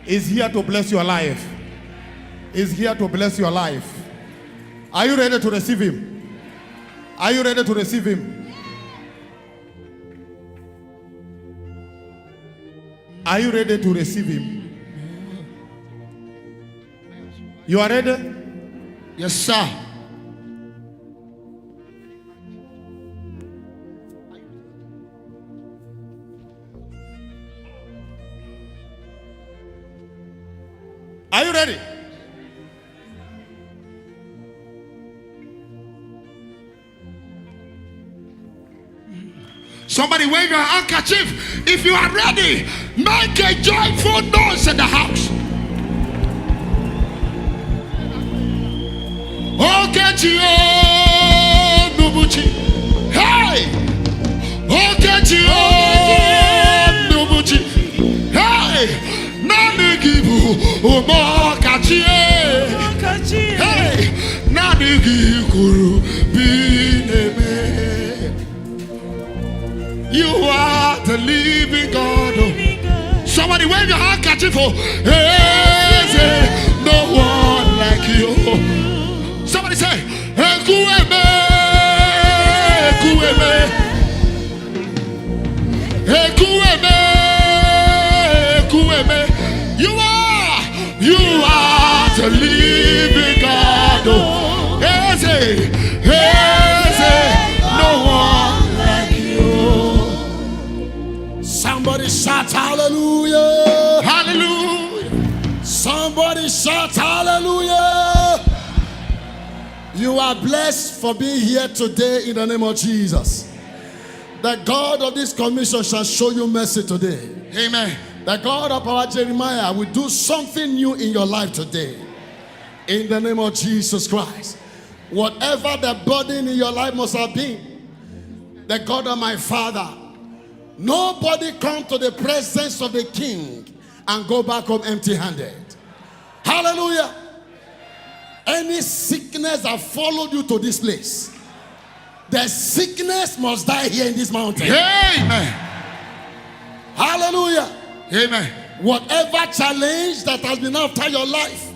is here to bless your life. Is here to bless your life. Are you ready to receive him? Are you ready to receive him? Are you ready to receive him? You are ready? Yes, sir. Are you ready? Somebody wave your handkerchief. If you are ready, make a joyful noise in the house. Okechi o nubuchi. Hey! Okechi o nubuchi. Hey! Nani gibu umokachi. Hey! Nani gikuru bineme. You are the living God. Somebody wave your handkerchief for hey, no one like you. Somebody say, Ekueme, Ekueme, Ekueme, Ekueme. You are the living God. Eze, no one like you. Somebody shout hallelujah. Hallelujah. Somebody shout hallelujah. You are blessed for being here today in the name of Jesus. The God of this commission shall show you mercy today. Amen. The God of our Jeremiah will do something new in your life today. In the name of Jesus Christ. Whatever the burden in your life must have been, the God of my father, nobody come to the presence of the king and go back home empty-handed. Hallelujah. Any sickness that followed you to this place, the sickness must die here in this mountain. Amen. Hallelujah. Amen. Whatever challenge that has been after your life,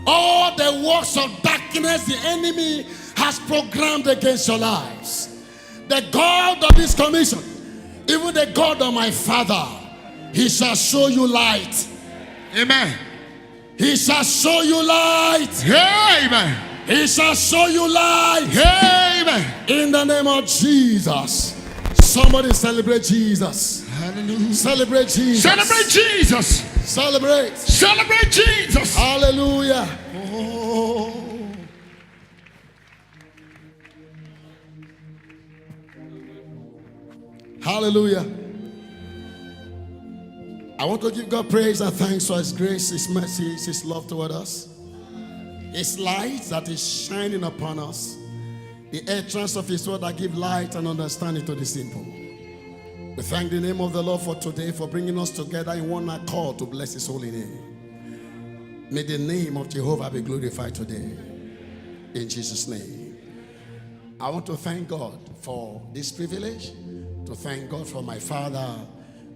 all the works of darkness the enemy has programmed against your lives, the God of this commission, even the God of my father, he shall show you light. Amen. He shall show you light. Amen. He shall show you light. Amen. In the name of Jesus. Somebody celebrate Jesus. Hallelujah. Celebrate Jesus. Celebrate Jesus. Celebrate. Celebrate Jesus. Hallelujah. Oh. Hallelujah. I want to give God praise and thanks for his grace, his mercy, his love toward us. His light that is shining upon us. The entrance of his word that gives light and understanding to the simple. We thank the name of the Lord for today, for bringing us together in one accord to bless his holy name. May the name of Jehovah be glorified today. In Jesus' name. I want to thank God for this privilege, to thank God for my father,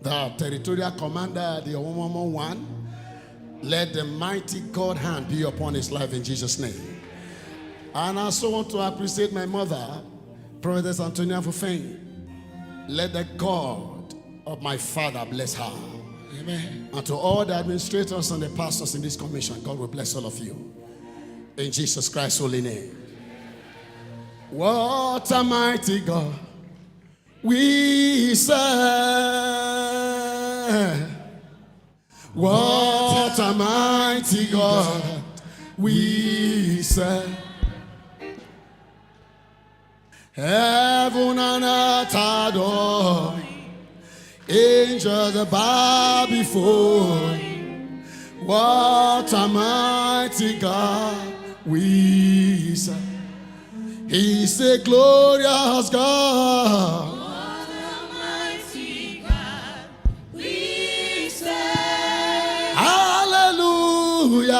the territorial commander, the 111. Let the mighty God hand be upon his life in Jesus' name. And I also want to appreciate my mother, Prophetess Antonia Fufeng. Let the God of my father bless her. Amen. And to all the administrators and the pastors in this commission, God will bless all of you. In Jesus Christ's holy name. What a mighty God we serve. What a mighty God we serve. Heaven and earth adore, angels bow before him. What a mighty God we serve. He's a glorious God. What a mighty God we serve. Hallelujah.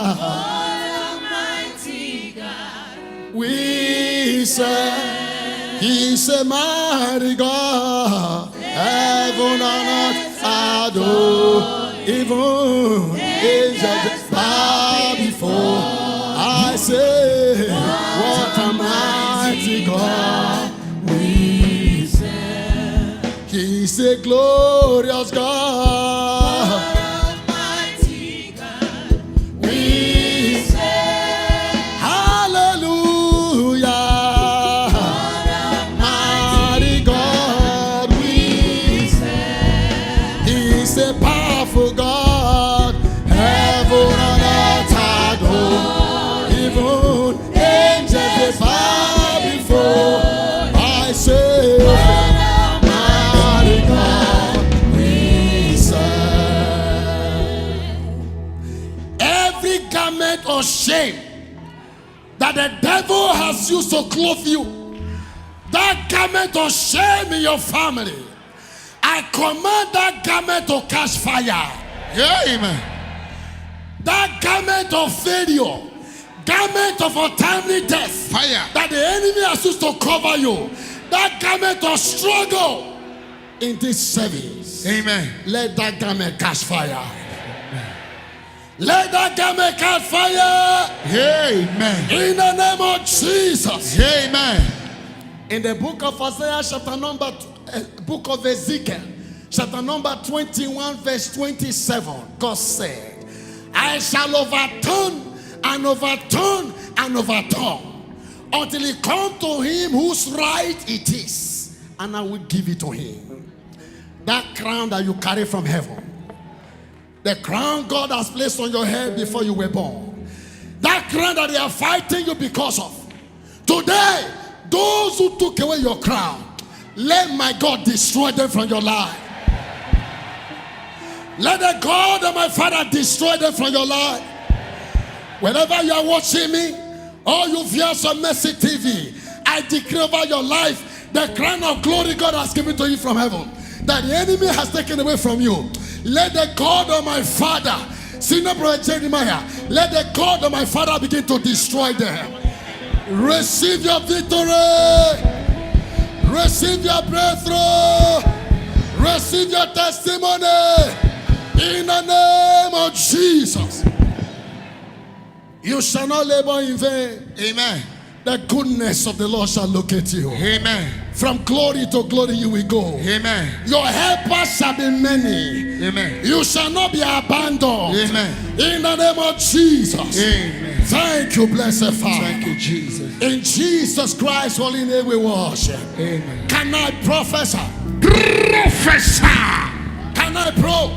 What a mighty God We serve. He's a mighty God. Heaven and earth adore him. Even angels bow before. I say, what a mighty God we serve. He's a glorious God. Almighty God, We serve. Hallelujah. Mighty God we serve. He's a powerful God. Heaven and earth adore. Even angels they bow before. I say, mighty God we serve. Every garment of shame that the devil has used to clothe you, that garment of shame in your family, I command that garment to catch fire. Amen. That garment of failure, garment of untimely death, Fire. that the enemy has used to cover you, that garment of struggle in this service, Amen. let that garment catch fire. Let that garment catch fire Amen. in the name of Jesus. Amen. In the book of Isaiah, book of Ezekiel, chapter number 21, verse 27, God said, I shall overturn and overturn and overturn until it come to him whose right it is, and I will give it to him. That crown that you carry from heaven, the crown God has placed on your head before you were born, that crown that they are fighting you because of, today, those who took away your crown, let my God destroy them from your life. Let the God of my Father destroy them from your life. Whenever you are watching me, or you viewers on Mercy TV, I decree over your life the crown of glory God has given to you from heaven, that the enemy has taken away from you. Let the God of my Father, Senior Prophet Jeremiah, let the God of my Father begin to destroy them. Receive your victory. Receive your breakthrough. Receive your testimony. In the name of Jesus. You shall not labor in vain. Amen. The goodness of the Lord shall locate you. Amen. From glory to glory you will go. Amen. Your helpers shall be many. Amen. You shall not be abandoned. Amen. In the name of Jesus. Amen. Thank you, blessed Father. Thank you, Jesus. In Jesus Christ's holy name we worship. Amen. Can I prophesy? Prophesy. Can I pro?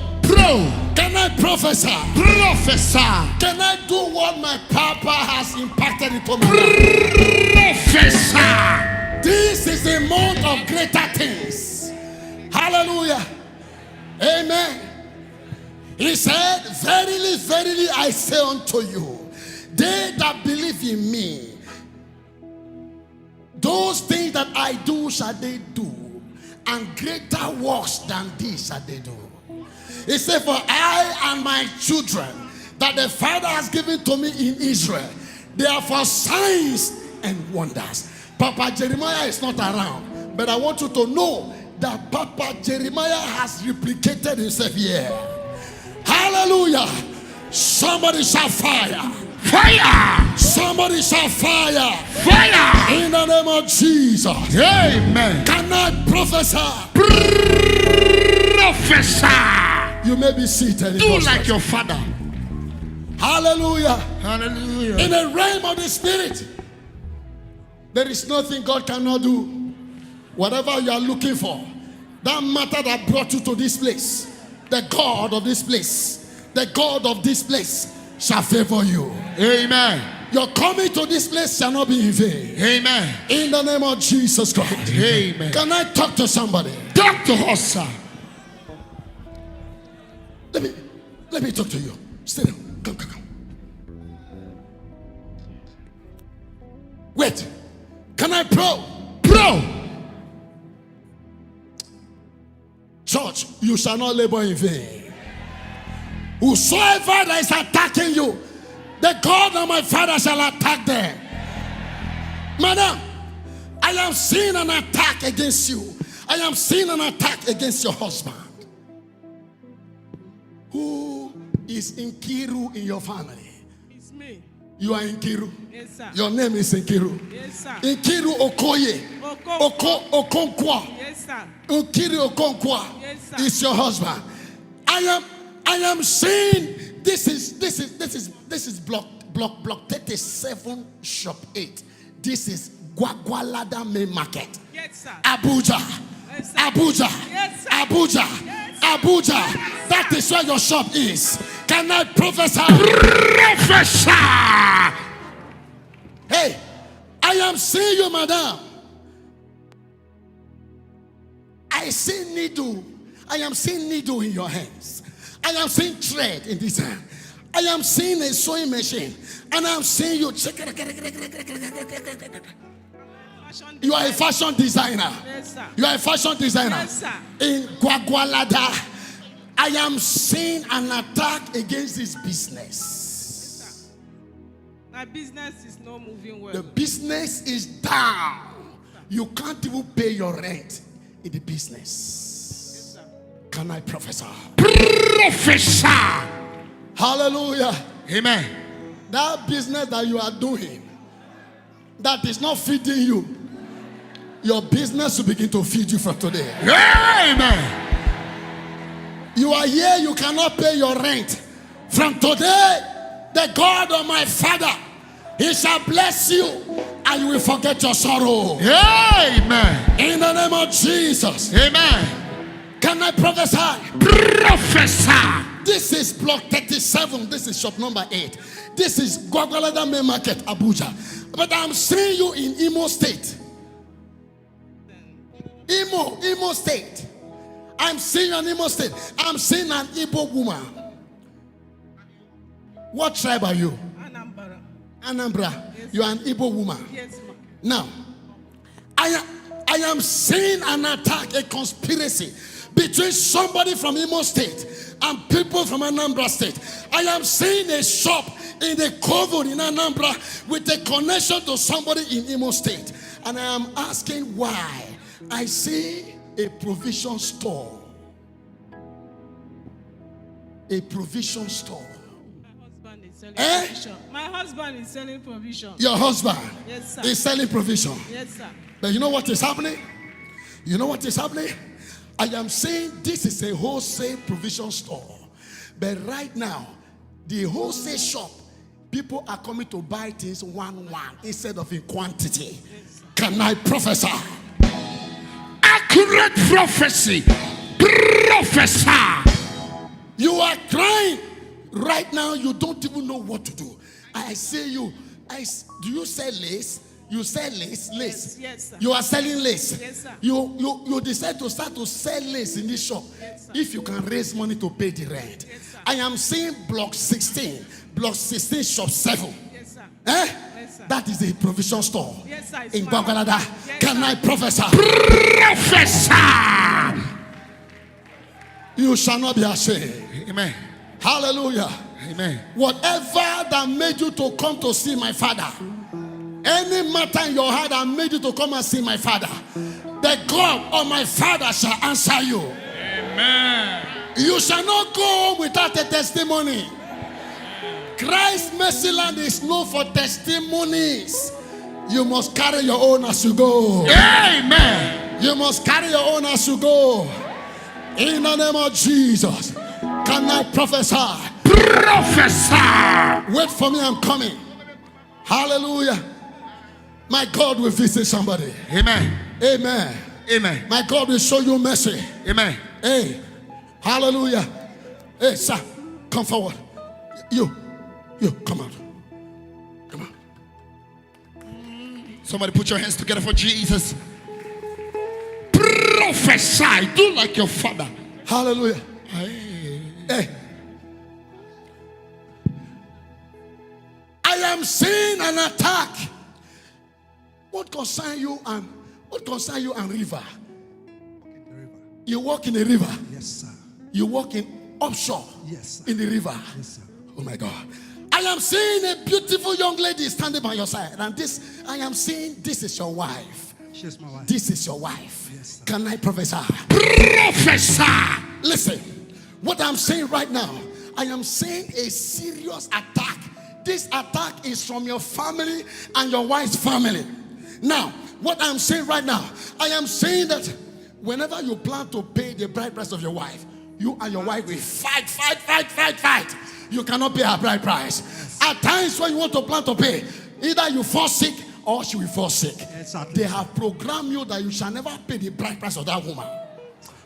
Can I prophesy? Prophesy. Can I do what my Papa has impacted into my life? Prophesy. This is a month of greater things. Hallelujah. Amen. He said, verily, verily, I say unto you, they that believe in me, those things that I do shall they do, and greater works than these shall they do. He said, for I and my children that the Father has given to me in Israel, they are for signs and wonders. Papa Jeremiah is not around, but I want you to know that Papa Jeremiah has replicated himself here. Hallelujah. Somebody shall fire. Fire. Somebody shall fire. Fire. In the name of Jesus. Amen. Can I prophesy? Prophesy. You may be seated. Do like your father. Hallelujah. Hallelujah. In the realm of the spirit, there is nothing God cannot do. Whatever you are looking for, that matter that brought you to this place, the God of this place, the God of this place shall favor you. Amen. Your coming to this place shall not be in vain. Amen. In the name of Jesus Christ. Amen. Can I talk to somebody? Talk to us, sir. Let me talk to you. Stay down. Come. Wait. Can I pro? Church, you shall not labor in vain. Whosoever that is attacking you, the God of my Father shall attack them. Madam, I am seeing an attack against you. I am seeing an attack against your husband. Who Is Nkiru in your family? It's me. You are Nkiru. Yes, sir. Your name is Nkiru. Yes, sir. Nkiru Okoye. Okonkwa. Yes, sir. Nkiru Okonkwa Yes, sir. is your husband. I am saying this is block 37 shop 8. This is Gwagwalada main market. Yes, sir. Abuja. Yes, sir. Abuja. Yes, sir. Abuja. Yes, Abuja. That is where your shop is. Can I prophesy? Prophesy. Hey, I am seeing you, madam. I see needle. I am seeing needle in your hands. I am seeing thread in this hand. I am seeing a sewing machine. And I am seeing you. You are a fashion designer. Yes, sir. You are a fashion designer. Yes, sir. In Gwagwalada, I am seeing an attack against this business. My business is not moving well. The business is down. You can't even pay your rent in the business. Yes, sir. Can I prophesy? Prophesy. Hallelujah. Amen. That business that you are doing that is not feeding you, your business will begin to feed you from today. Amen. You are here, you cannot pay your rent. From today, the God of my father, he shall bless you and you will forget your sorrow. Amen. In the name of Jesus. Amen. Can I prophesy? Prophesy. This is block 37. This is shop number 8. This is Gwagwalada main market, Abuja. But I'm seeing you in Imo State. Imo State. I'm seeing an Imo State. I'm seeing an Igbo woman. What tribe are you? Anambra. Anambra. Yes. You are an Igbo woman. Yes, ma'am. Now, I am seeing an attack, a conspiracy between somebody from Imo State and people from Anambra State. I am seeing a shop in the Kovo in Anambra with a connection to somebody in Imo State. And I am asking why. I see a provision store. A provision store. My husband is selling Eh? provision. My husband is selling provision. Your husband Yes, sir. is selling provision. Yes, sir. But you know what is happening? You know what is happening? I am saying this is a wholesale provision store. But right now, the wholesale shop, people are coming to buy things one instead of in quantity. Can I prophesy? Accurate prophecy. Prophesy. You are crying. Right now, you don't even know what to do. I say you, do you sell lace? You sell lace? Yes, sir. You are selling lace. Yes, sir. You decide to start to sell lace in this shop. Yes, sir. If you can raise money to pay the rent. Yes, sir. I am seeing block 16, shop 7. Yes, sir. Eh? Yes, sir. That is a provision store Yes, sir. It's in my Gwagwalada. husband. Yes, Can sir. I prophesy? Prophesy. You shall not be ashamed. Amen. Hallelujah. Amen. Whatever that made you to come to see my father, any matter in your heart that made you to come and see my father, the God of my father shall answer you. Amen. You shall not go home without a testimony. Christ Mercy Land is known for testimonies. You must carry your own as you go. Amen. You must carry your own as you go. In the name of Jesus. Can I prophesy? Prophesy. Wait for me, I'm coming. Hallelujah. My God will visit somebody. Amen. Amen. Amen. My God will show you mercy. Amen. Hey, hallelujah. Hey, sir, come forward. You, come out. Come on. Somebody put your hands together for Jesus. Prophesy. Do like your father. Hallelujah. Hey. Hey. I am seeing an attack. What concern you and river? You walk in the river. Yes, sir. You walk in offshore. Yes, sir. In the river. Yes, sir. Oh my God. I am seeing a beautiful young lady standing by your side. And this is your wife. She's my wife. This is your wife. Yes, sir. Can I prophesy? Prophesy. Listen, what I'm saying right now, I am saying a serious attack. This attack is from your family and your wife's family. Now, what I'm saying right now, I am saying that whenever you plan to pay the bride price of your wife, you and your wife will fight. You cannot pay her bride price. At times when you want to plan to pay, either you fall sick or she will fall sick. Exactly. They have programmed you that you shall never pay the bride price of that woman.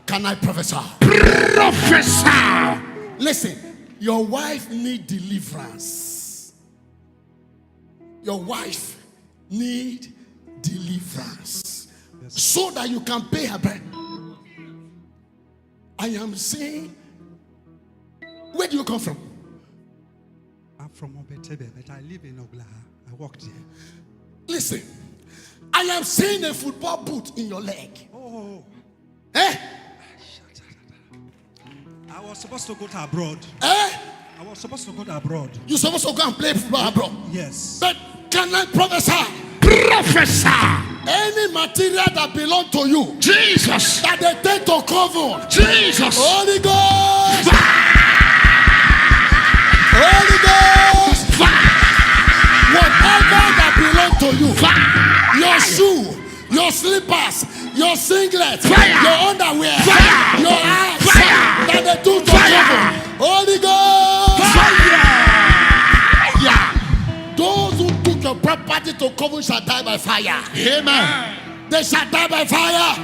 Can I prophesy? Prophesy. Listen, your wife need deliverance. Your wife need deliverance. Yes. So that you can pay her bride. I am saying, where do you come from? I'm from Obetebe, but I live in Oglaha. I worked here. Listen, I am seeing a football boot in your leg. Oh, Eh? I was supposed to go to abroad. Eh? I was supposed to go to abroad. You're supposed to go and play football abroad. Yes. But can I prophesy? Prophesy. Any material that belong to you, Jesus. that they take to cover, Jesus. Holy Ghost, Holy Ghost, whatever that belong to you, your shoe, your slippers, your singlet, your underwear, your eyes, that they do to cover, Holy Ghost, those who took your property to cover shall die by fire. Amen. They shall die by fire.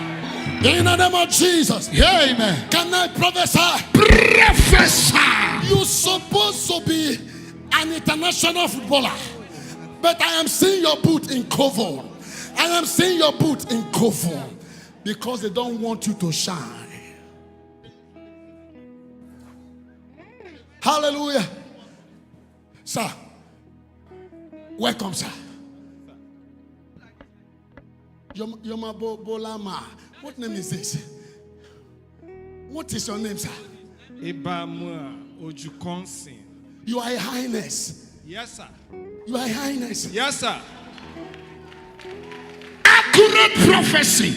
In the name of Jesus. Amen. Can I prophesy? Prophesy. You're supposed to be an international footballer. But I am seeing your boot in Kovo. I am seeing your boot in Kovo. Because they don't want you to shine. Hallelujah. Sir. Welcome, sir. Yoma Bolama. What name is this? What is your name, sir? Ibamua Ojukonsin. You are a highness. Yes, sir. You are a highness. Yes, sir. Accurate prophecy.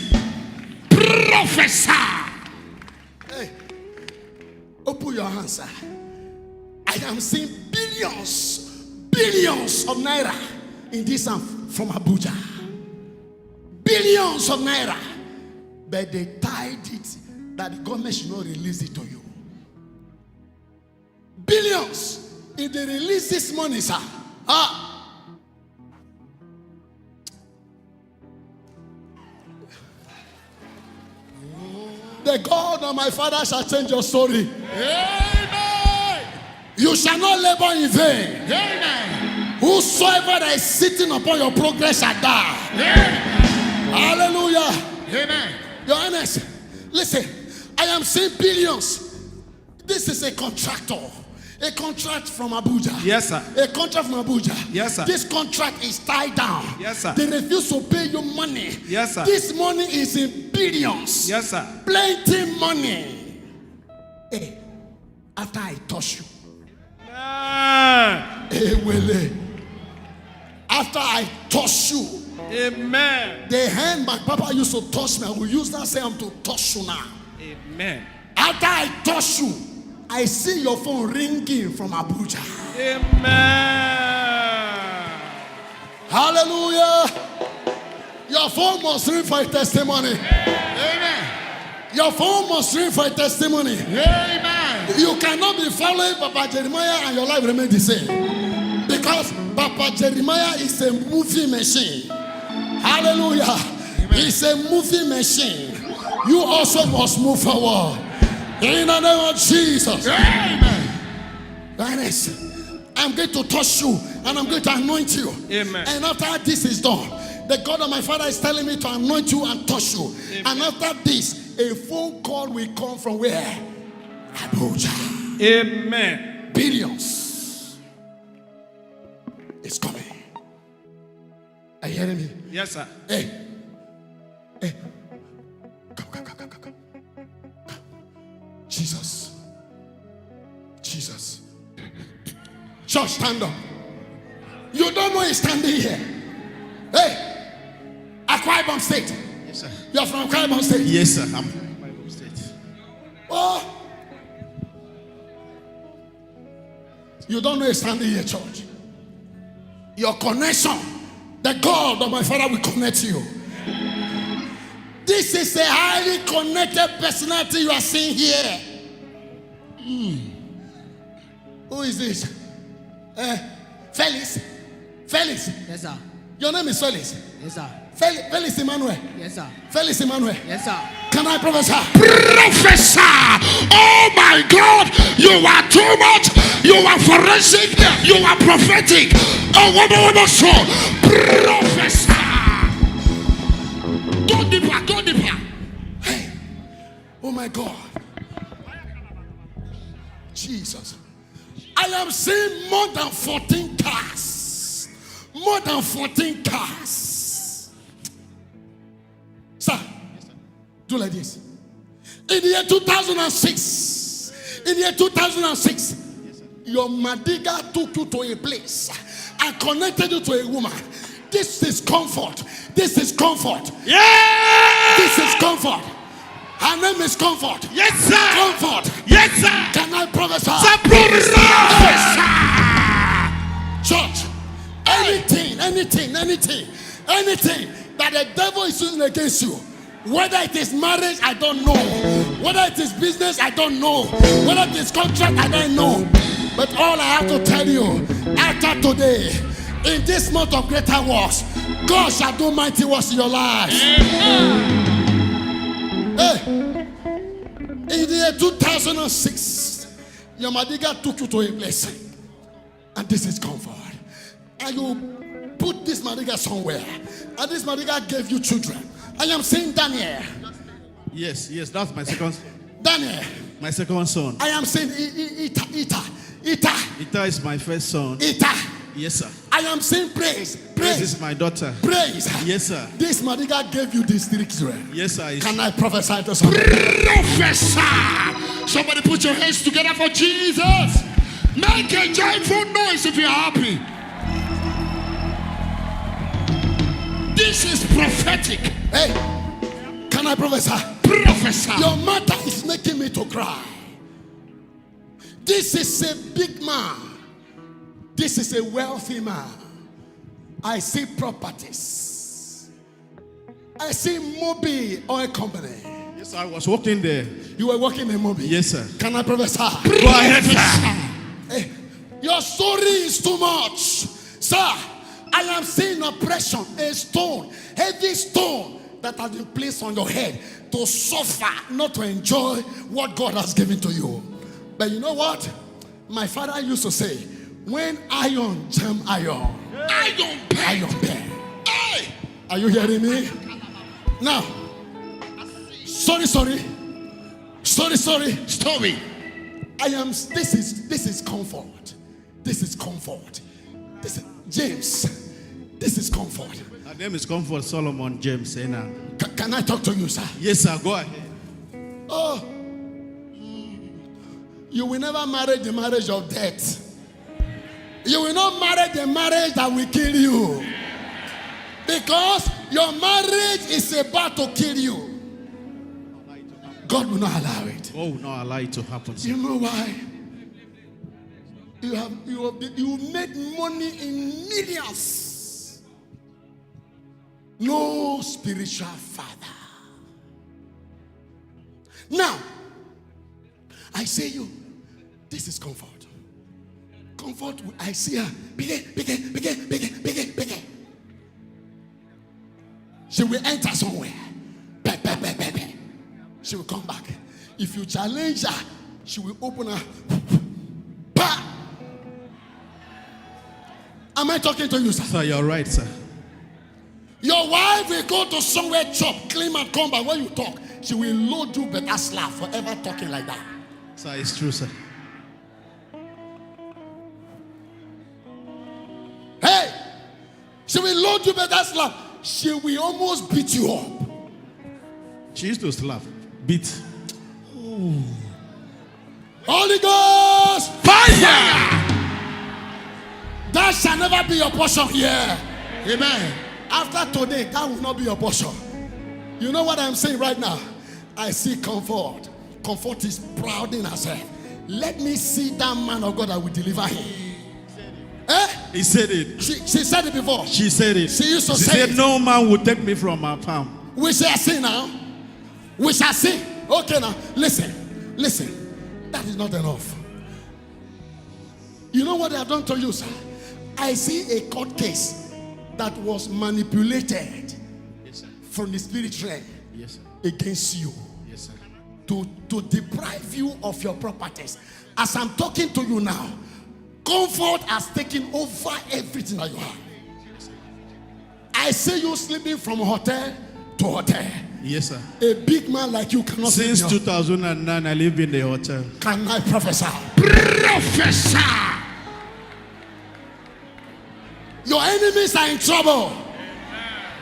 Prophesy. Hey, open your hands, sir. I am seeing billions of naira in this from Abuja. Billions of naira. But they tied it that the government should not release it to you. Billions. If they release this money, sir, the God of my father shall change your story. Amen. You shall not labor in vain. Amen. Whosoever that is sitting upon your progress shall die. Amen. Hallelujah. Amen. Your Highness, listen, I am seeing billions. This is a contractor. A contract from Abuja. Yes, sir. A contract from Abuja. Yes, sir. This contract is tied down. Yes, sir. They refuse to pay you money. Yes, sir. This money is in billions. Yes, sir. Plenty money. Hey, after I touch you. Amen. Hey, Wele. After I touch you. Amen. The hand my papa used to touch me, I will use that same to touch you now. Amen. After I touch you, I see your phone ringing from Abuja. Amen. Hallelujah. Your phone must ring for a testimony. Amen. Your phone must ring for a testimony. Amen. You cannot be following Papa Jeremiah and your life remain the same. Because Papa Jeremiah is a movie machine. Hallelujah. He's a movie machine. You also must move forward. In the name of Jesus. Amen. Highness, I'm going to touch you and I'm going to anoint you. Amen. And after this is done, the God of my father is telling me to anoint you and touch you. Amen. And after this, a phone call will come from where? Abuja. Amen. Billions. It's coming. Are you hearing me? Yes, sir. Hey. Hey. Come. Jesus. Church, stand up. You don't know he's standing here. Hey. Akwa Ibom State. Yes, sir. You're from Akwa Ibom State. Yes, sir. I'm from Bible State. Oh. You don't know it's standing here, church. Your connection, the God of my Father will connect you. This is a highly connected personality you are seeing here. Who is this? Felix. Felix. Yes, sir. Your name is Felix. Yes, sir. Felix Emmanuel. Yes, sir. Felix Emmanuel. Yes, sir. Can I prophesy? Professor, oh my God, you are too much. You are forensic. You are prophetic. Oh, what so? Professor, go deeper, go deeper. Hey, oh my God, Jesus! I am seeing more than 14 cars. More than 14 cars. Sir, do like this. In the year 2006, your Madiga took you to a place and connected you to a woman. This is comfort. This is comfort. Yeah! This is comfort. Her name is Comfort. Yes, sir. Comfort. Yes, sir. Can I prophesy? Church, anything that the devil is using against you, whether it is marriage, I don't know. Whether it is business, I don't know. Whether it is contract, I don't know. But all I have to tell you, after today, in this month of greater works, God shall do mighty works in your life. Hey, in the year 2006, your Madiga took you to a place, and this is comfort. And you put this Madiga somewhere, and this Madiga gave you children. I am saying Daniel. Yes, that's my second. Daniel. My second son. I am saying Ita. Ita is my first son. Ita. Yes, sir. I am saying praise. Praise is my daughter. Praise. Yes, sir. This Madiga gave you these 3 children. Yes, sir. Can I prophesy to somebody? Professor, somebody put your hands together for Jesus. Make a joyful noise if you're happy. This is prophetic. Hey, can I prophesy? Professor, your mother is making me to cry. This is a big man. This is a wealthy man. I see properties. I see Mobil Oil Company. Yes, I was working there. You were working in Mobil? Yes, sir. Can I prophesy? Go ahead, sir. Hey, your story is too much. Sir, I am seeing oppression, a stone, heavy stone that has been placed on your head to suffer, not to enjoy what God has given to you. But you know what? My father used to say, when iron jam iron, iron bend. Hey! Are you hearing me? Now, story. I am. This is comfort. This is comfort. This is James. This is comfort. Her name is Comfort Solomon James. Can I talk to you, sir? Yes, sir. Go ahead. Oh, you will never marry the marriage of death. You will not marry the marriage that will kill you. Because your marriage is about to kill you. God will not allow it. God will not allow it to happen, sir. You know why? You made money in millions. No spiritual father. Now, I say you, this is comfort. Comfort, I see her. Bigger. She will enter somewhere. She will come back. If you challenge her, she will open her. Am I talking to you, sir? Sir, you're right, sir. Your wife will go to somewhere, chop, clean and come back. When you talk, she will load you better slap forever talking like that. Sir, it's true, sir. Hey, she will load you better slap. She will almost beat you up. She used to slap, beat. Ooh. Holy Ghost, fire! That shall never be your portion here. Amen. After today, that will not be your portion. You know what I'm saying right now? I see comfort. Comfort is proud in herself. let me see that man of God that will deliver him. Eh? He said it. She said it before. She said it. She used to She say said, it. no man will take me from my palm. We shall see now. We shall see. Okay, now listen. That is not enough. You know what they have done to you, sir? I see a court case that was manipulated from the spirit realm against you to deprive you of your properties. As I'm talking to you now, comfort has taken over everything that you have. I see you sleeping from hotel to hotel. Yes, sir. A big man like you cannot sleep. Since 2009, I live in the hotel. Can I prophesy? Professor. Your enemies are in trouble.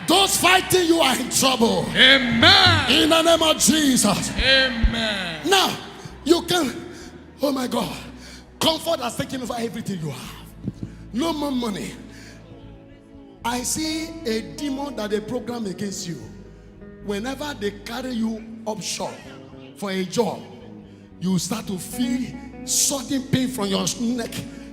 Those fighting you are in trouble. Amen. In the name of Jesus. Amen. Now, you can, oh my God, comfort has taken over everything you have. No more money. I see a demon that they program against you. Whenever they carry you offshore for a job, you start to feel sudden pain from your neck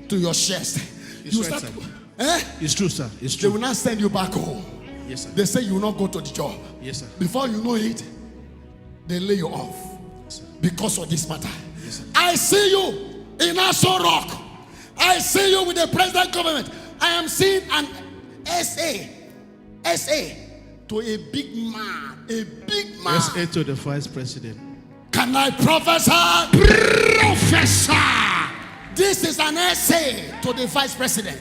to your chest. It's You right, start sir. to, It's true, sir. It's they will true. not send you back home. Yes, sir. They say you will not go to the job. Yes, sir. Before you know it, they lay you off because of this matter. Yes, sir. I see you in Aso Rock. I see you with the president government. I am seeing an SA to a big man. A big man. SA to the vice president. Can I prophesy? Professor. This is an essay to the vice president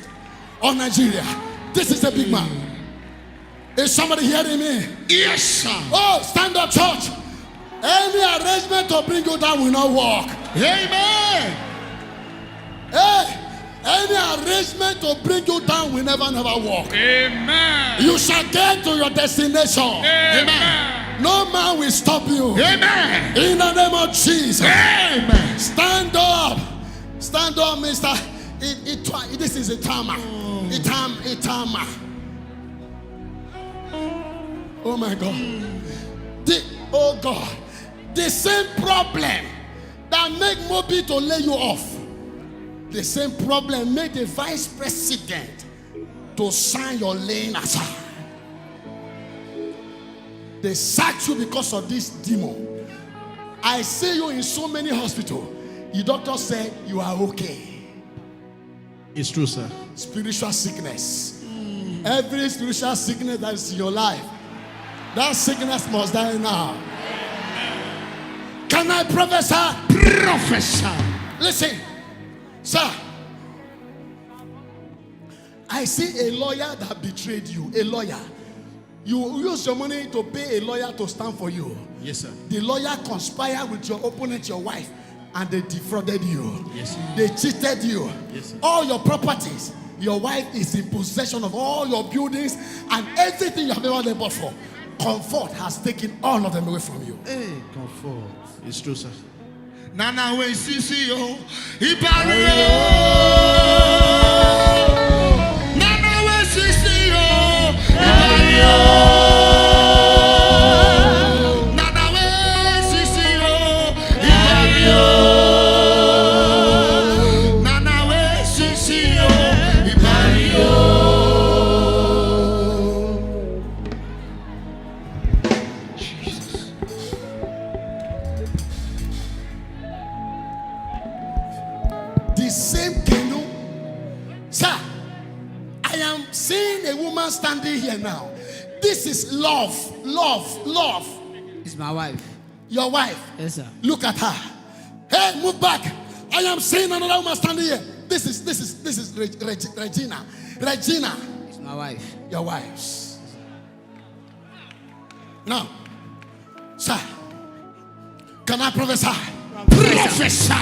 of Nigeria. This is a big man. Is somebody hearing me? Yes, sir. Oh, stand up, church. Any arrangement to bring you down will not work. Amen. Hey, any arrangement to bring you down will never work. Amen. You shall get to your destination. Amen. No man will stop you. Amen. In the name of Jesus. Amen. Stand up. Stand up, mister. This is a timer. A timer. Oh my God. Oh God. The same problem that make Moby to lay you off. The same problem made the vice president to sign your lane aside. They sacked you because of this demon. I see you in so many hospitals. The doctor said you are okay. It's true, sir. Spiritual sickness. Every spiritual sickness that is in your life, that sickness must die now. Can I prophesy? Professor. Listen, sir. I see a lawyer that betrayed you. A lawyer. You use your money to pay a lawyer to stand for you. Yes, sir. The lawyer conspired with your opponent, your wife, and they defrauded you. Yes, sir. They cheated you. Yes, sir. All your properties. Your wife is in possession of all your buildings and everything you have ever labored for. Comfort has taken all of them away from you. Hey, comfort. It's true, sir. Nana we sisi yo. Ibari yo. Nana we sisi yo. Ibari yo. Nana we sisi yo. Ibari yo. Nana we sisi yo. Ibari yo. The same canoe. Sir, I am seeing a woman standing here now. This is love. It's my wife. Your wife. Yes, sir. Look at her. Hey, move back. I am seeing another woman standing here. This is Regina. Regina, It's my wife. your wives. Now, sir, can I prophesy? Professor.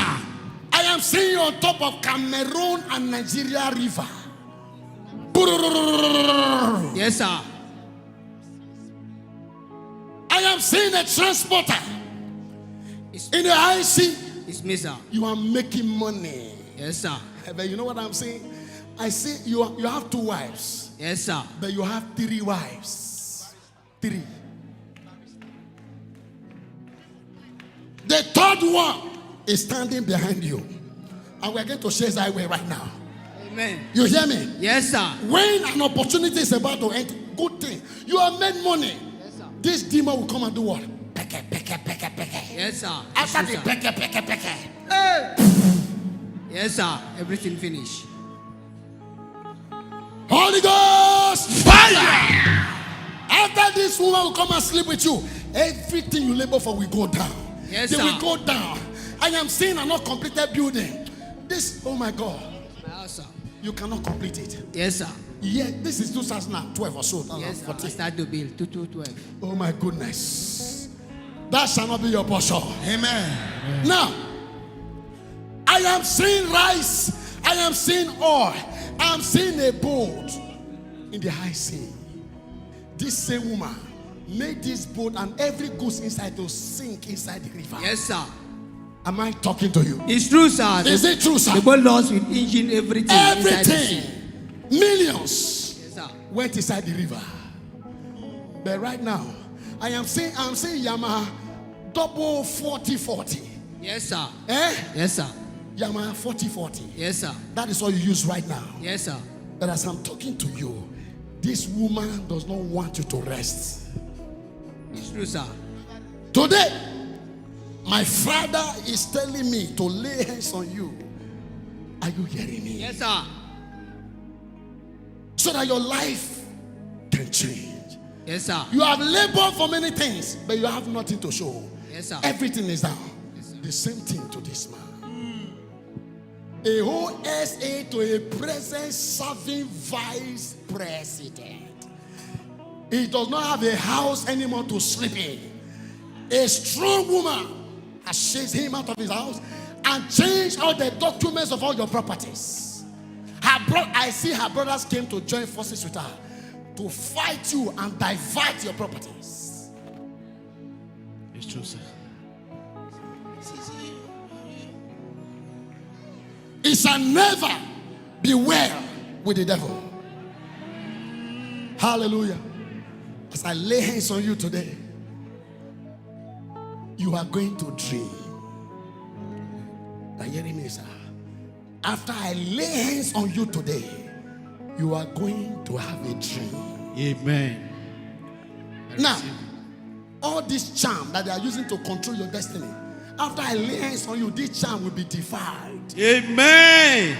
I am seeing you on top of Cameroon and Nigeria river. Yes, sir. I am seeing a transporter It's, in the high sea. it's me, sir. You are making money. Yes, sir. But you know what I'm saying? I see you have 2 wives, Yes, sir. but you have 3 wives. 3. The third one is standing behind you. And we're going to share that way right now. Amen. You hear me? Yes, sir. When an opportunity is about to enter, good thing. You have made money. Yes, sir. This demon will come and do what? Peke. Yes, sir. After the Yes, sir. peke. Hey. Yes, sir. Everything finished. Holy Ghost fire. After this woman will come and sleep with you, everything you labor for will go down. Yes, they sir. will go down. I am seeing a not completed building. This, oh my God, My house, sir. you cannot complete it. Yes, sir. Yeah, this is 2012 or so. Yes, sir. I 2014. start to build 2212. Oh my goodness. That shall not be your portion. Amen. Now, I am seeing rice. I am seeing oil. I am seeing a boat in the high sea. This same woman made this boat and every goods inside to sink inside the river. Yes, sir. Am I talking to you? It's true, sir. Is it true, sir? The boat lost with engine, everything. inside the sea. Everything. Millions Yes, sir. went inside the river. But right now, I'm seeing Yamaha double 40-40. Yes, sir. Eh? Yes, sir. Yamaha 40-40. Yes, sir. That is what you use right now. Yes, sir. But as I'm talking to you, this woman does not want you to rest. It's true, sir. Today, my father is telling me to lay hands on you. Are you hearing me? Yes, sir. So that your life can change. Yes, sir. You have labored for many things, but you have nothing to show. Yes, sir. Everything is down. The same thing to this man. A whole SA to a present serving vice president. He does not have a house anymore to sleep in. A strong woman has chased him out of his house and changed all the documents of all your properties. I see her brothers came to join forces with her to fight you and divert your properties. It's true, sir. It shall never be well with the devil. Hallelujah. As I lay hands on you today, you are going to dream. Are you hearing me, sir? After I lay hands on you today, you are going to have a dream. Amen. Now, all this charm that they are using to control your destiny, after I lay hands on you, this charm will be defied. Amen.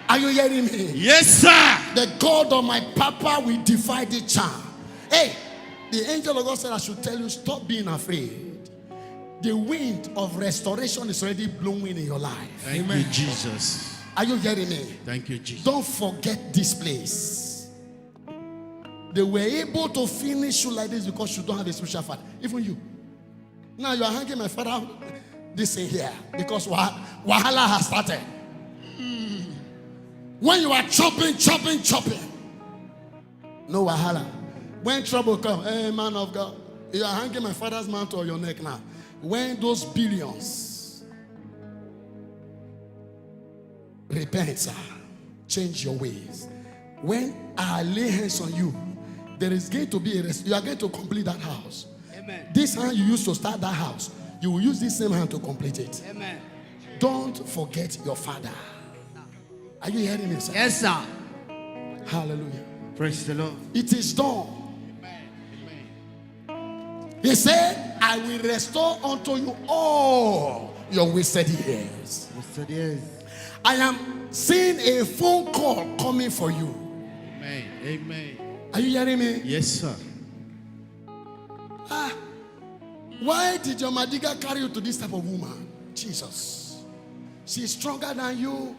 Are you hearing me? Yes, sir. The God of my papa will defy the charm. Hey, the angel of God said I should tell you, stop being afraid. The wind of restoration is already blowing in your life. Thank you, Jesus. Are you hearing me? Thank you, Jesus. Don't forget this place. They were able to finish you like this because you don't have a spiritual father. Even you. Now you are hanging my father this in here because Wahala has started. When you are chopping. No Wahala. When trouble comes, hey man of God, you are hanging my father's mantle on your neck now. When those billions, repent, sir. Change your ways. When I lay hands on you, there is going to be you are going to complete that house. Amen. This hand you used to start that house, you will use this same hand to complete it. Amen. Don't forget your father. Are you hearing me, sir? Yes, sir. Hallelujah. Praise the Lord. It is done. He said, I will restore unto you all your wasted years. I am seeing a phone call coming for you. Amen. Amen. Are you hearing me? Yes, sir. Why did your Madiga carry you to this type of woman? Jesus. She's stronger than you.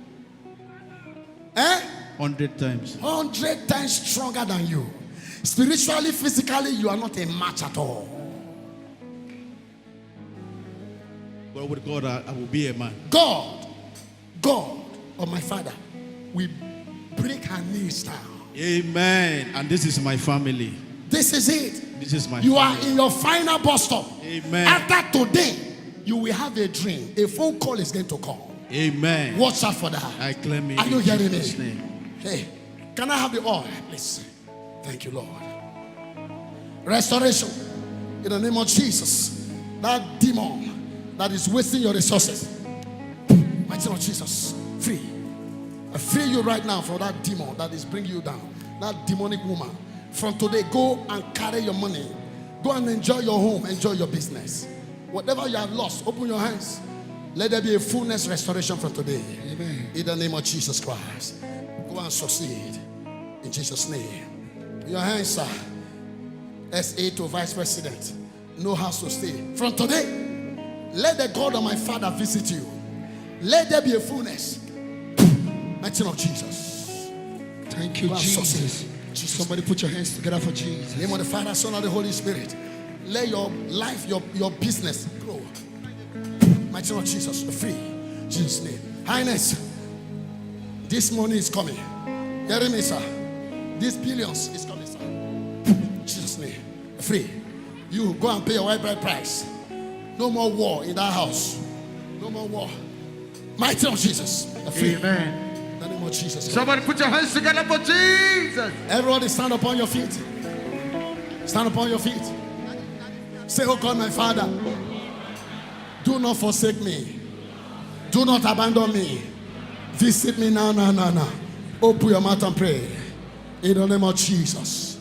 100 times. 100 times stronger than you. Spiritually, physically, you are not a match at all. But with God, I will be a man. God of my father, we break her knees down. Amen. And this is my family. This is it. This is my You family. are in your final bus stop. Amen. After today, you will have a dream. A phone call is going to come. Amen. Watch out for that. I claim it. Are you in hearing Jesus' me? name. Hey, can I have the oil, please? Thank you, Lord. Restoration in the name of Jesus. That demon that is wasting your resources, Mighty name of Jesus. Free. I free you right now from that demon that is bringing you down. That demonic woman. From today, go and carry your money. Go and enjoy your home. Enjoy your business. Whatever you have lost, open your hands. Let there be a fullness restoration from today. Amen. In the name of Jesus Christ. Go and succeed. In Jesus' name. Your hands, sir. SA to Vice President. No house to stay. From today, let the God of my father visit you. Let there be a fullness. Mighty name of Jesus. Thank you, Go and Jesus. succeed. Jesus. Somebody put your hands together for Jesus. In the name of the Father, Son, and the Holy Spirit. Let your life, your business grow. Mighty name of Jesus. Free. Jesus' name. Highness. This money is coming. Hear me, sir. These billions is coming, sir. Jesus' name. Free. You go and pay your white bride price. No more war in that house. No more war. Mighty name of Jesus. Free. Amen. In the name of Jesus. Somebody put your hands together for Jesus. Everybody stand upon your feet. Stand upon your feet. Say, oh God, my Father, do not forsake me. Do not abandon me. Visit me now. Open your mouth and pray. In the name of Jesus.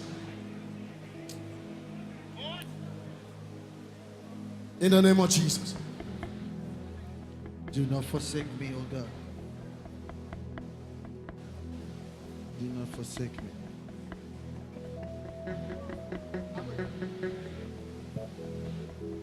In the name of Jesus. Do not forsake me, oh God. Do not forsake me.